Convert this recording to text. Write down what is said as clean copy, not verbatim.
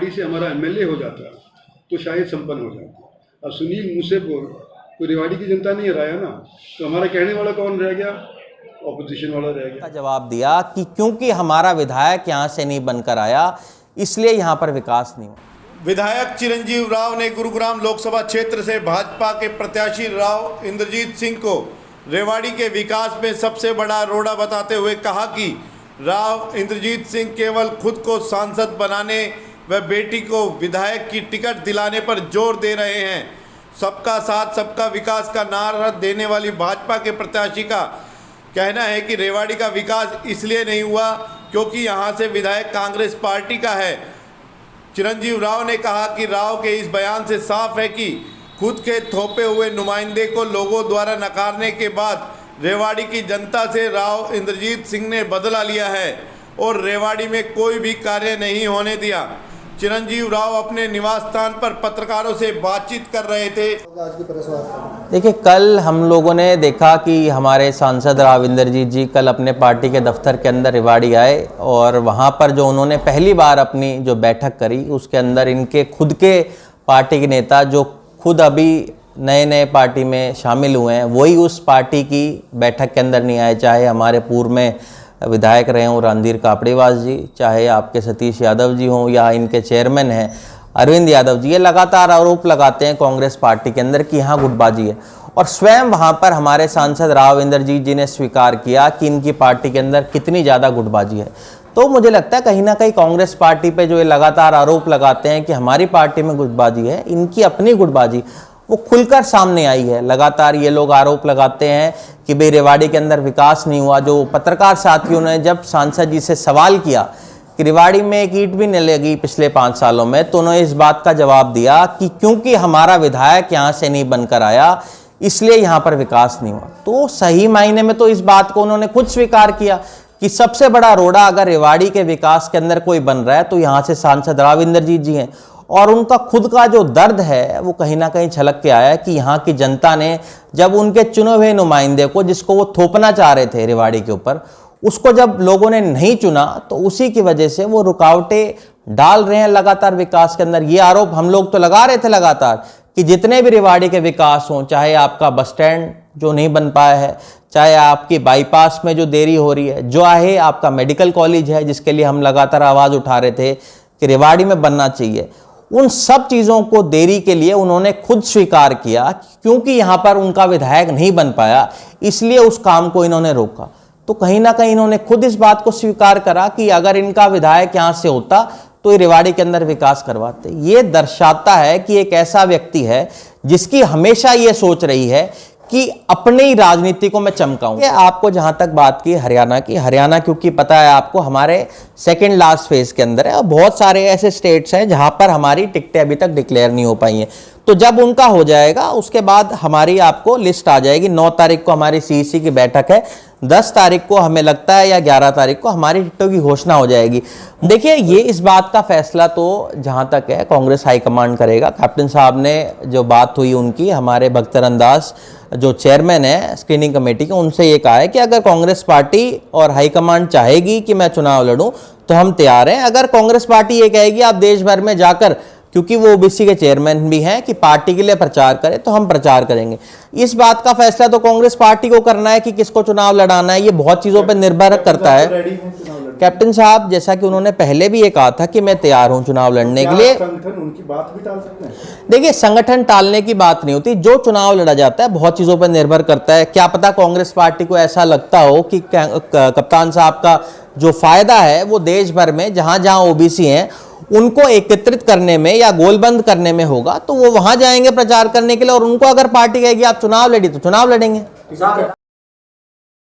रेवाड़ी से हमारा एमएलए हो जाता तो शायद संपन्न हो जाता। अब सुनील मूसेपुर तो रेवाड़ी की जनता ने हराया ना, तो हमारा कहने वाला कौन रह गया? ऑपोजिशन वाला रह गया। जवाब दिया कि क्योंकि हमारा विधायक यहाँ से नहीं बनकर आया इसलिए यहाँ पर विकास नहीं हुआ। विधायक चिरंजीव राव ने गुरुग्राम लोकसभा क्षेत्र से भाजपा के प्रत्याशी राव इंद्रजीत सिंह को रेवाड़ी के विकास में सबसे बड़ा रोड़ा बताते हुए कहा कि राव इंद्रजीत सिंह केवल खुद को सांसद बनाने व बेटी को विधायक की टिकट दिलाने पर जोर दे रहे हैं। सबका साथ सबका विकास का नारा देने वाली भाजपा के प्रत्याशी का कहना है कि रेवाड़ी का विकास इसलिए नहीं हुआ क्योंकि यहां से विधायक कांग्रेस पार्टी का है। चिरंजीव राव ने कहा कि राव के इस बयान से साफ है कि खुद के थोपे हुए नुमाइंदे को लोगों द्वारा नकारने के बाद रेवाड़ी की जनता से राव इंद्रजीत सिंह ने बदला लिया है और रेवाड़ी में कोई भी कार्य नहीं होने दिया। चिरंजीव राव अपने निवास स्थान पर पत्रकारों से बातचीत कर रहे थे। देखिए, कल हम लोगों ने देखा कि हमारे सांसद राव इंद्रजीत जी कल अपने पार्टी के दफ्तर के अंदर रेवाड़ी आए और वहाँ पर जो उन्होंने पहली बार अपनी जो बैठक करी उसके अंदर इनके खुद के पार्टी के नेता जो खुद अभी नए नए पार्टी में शामिल हुए हैं वही उस पार्टी की बैठक के अंदर नहीं आए। चाहे हमारे पूर्व में विधायक रहे हों रणधीर कापड़ीवास जी, चाहे आपके सतीश यादव जी हों या इनके चेयरमैन हैं अरविंद यादव जी, ये लगातार आरोप लगाते हैं कांग्रेस पार्टी के अंदर कि यहाँ गुटबाजी है। और स्वयं वहाँ पर हमारे सांसद राव इंद्रजीत जी ने स्वीकार किया कि इनकी पार्टी के अंदर कितनी ज़्यादा गुटबाजी है। तो मुझे लगता है कहीं ना कहीं कांग्रेस पार्टी पे जो ये लगातार आरोप लगाते हैं कि हमारी पार्टी में गुटबाजी है, इनकी अपनी गुटबाजी वो खुलकर सामने आई है। लगातार ये लोग आरोप लगाते हैं कि भाई रेवाड़ी के अंदर विकास नहीं हुआ। जो पत्रकार साथियों ने जब सांसद जी से सवाल किया कि रेवाड़ी में एक ईंट भी नहीं लगी पिछले 5 सालों में, तो उन्होंने इस बात का जवाब दिया कि क्योंकि हमारा विधायक यहाँ से नहीं बनकर आया इसलिए यहाँ पर विकास नहीं हुआ। तो सही मायने में तो इस बात को उन्होंने खुद स्वीकार किया कि सबसे बड़ा रोड़ा अगर रेवाड़ी के विकास के अंदर कोई बन रहा है तो यहाँ से सांसद राव इंद्रजीत जी हैं। और उनका खुद का जो दर्द है वो कहीं ना कहीं छलक के आया है कि यहाँ की जनता ने जब उनके चुने हुए नुमाइंदे को, जिसको वो थोपना चाह रहे थे रेवाड़ी के ऊपर, उसको जब लोगों ने नहीं चुना तो उसी की वजह से वो रुकावटें डाल रहे हैं लगातार विकास के अंदर। ये आरोप हम लोग तो लगा रहे थे लगातार कि जितने भी रेवाड़ी के विकास हों, चाहे आपका बस स्टैंड जो नहीं बन पाया है, चाहे आपकी बाईपास में जो देरी हो रही है, जो है आपका मेडिकल कॉलेज है जिसके लिए हम लगातार आवाज़ उठा रहे थे कि रेवाड़ी में बनना चाहिए, उन सब चीज़ों को देरी के लिए उन्होंने खुद स्वीकार किया क्योंकि यहाँ पर उनका विधायक नहीं बन पाया इसलिए उस काम को इन्होंने रोका। तो कहीं ना कहीं इन्होंने खुद इस बात को स्वीकार करा कि अगर इनका विधायक यहाँ से होता तो ये रेवाड़ी के अंदर विकास करवाते। ये दर्शाता है कि एक ऐसा व्यक्ति है जिसकी हमेशा ये सोच रही है कि अपनी राजनीति को मैं चमकाऊं। आपको जहां तक बात की हरियाणा की, हरियाणा क्योंकि पता है आपको हमारे सेकंड लास्ट फेज के अंदर है और बहुत सारे ऐसे स्टेट्स हैं जहां पर हमारी टिकटें अभी तक डिक्लेयर नहीं हो पाई हैं। तो जब उनका हो जाएगा उसके बाद हमारी आपको लिस्ट आ जाएगी। 9 तारीख को हमारी सीईसी की बैठक है, 10 तारीख को हमें लगता है या 11 तारीख को हमारी टिकटों की घोषणा हो जाएगी। देखिए, ये इस बात का फैसला तो जहां तक है कांग्रेस हाईकमांड करेगा। कैप्टन साहब ने जो बात हुई उनकी, हमारे भक्तरन दास जो चेयरमैन है स्क्रीनिंग कमेटी के, उनसे ये कहा है कि अगर कांग्रेस पार्टी और हाईकमांड चाहेगी कि मैं चुनाव लड़ूं तो हम तैयार हैं। अगर कांग्रेस पार्टी ये कहेगी आप देश भर में जाकर, क्योंकि वो ओबीसी के चेयरमैन भी हैं, कि पार्टी के लिए प्रचार करें तो हम प्रचार करेंगे। इस बात का फैसला तो कांग्रेस पार्टी को करना है कि किसको चुनाव लड़ाना है। ये बहुत चीजों पर निर्भर करता है। कैप्टन साहब जैसा कि उन्होंने पहले भी ये कहा था कि मैं तैयार हूं चुनाव लड़ने के लिए। संगठन उनकी बात भी टाल सकते हैं? देखिए, संगठन टालने की बात नहीं होती, जो चुनाव लड़ा जाता है बहुत चीजों पर निर्भर करता है। क्या पता कांग्रेस पार्टी को ऐसा लगता हो कि कप्तान साहब का जो फायदा है वो देश भर में जहां जहां ओबीसी हैं उनको एकत्रित करने में या गोलबंद करने में होगा, तो वो वहां जाएंगे प्रचार करने के लिए। और उनको अगर पार्टी कहेगी आप चुनाव लड़ी तो चुनाव लड़ेंगे।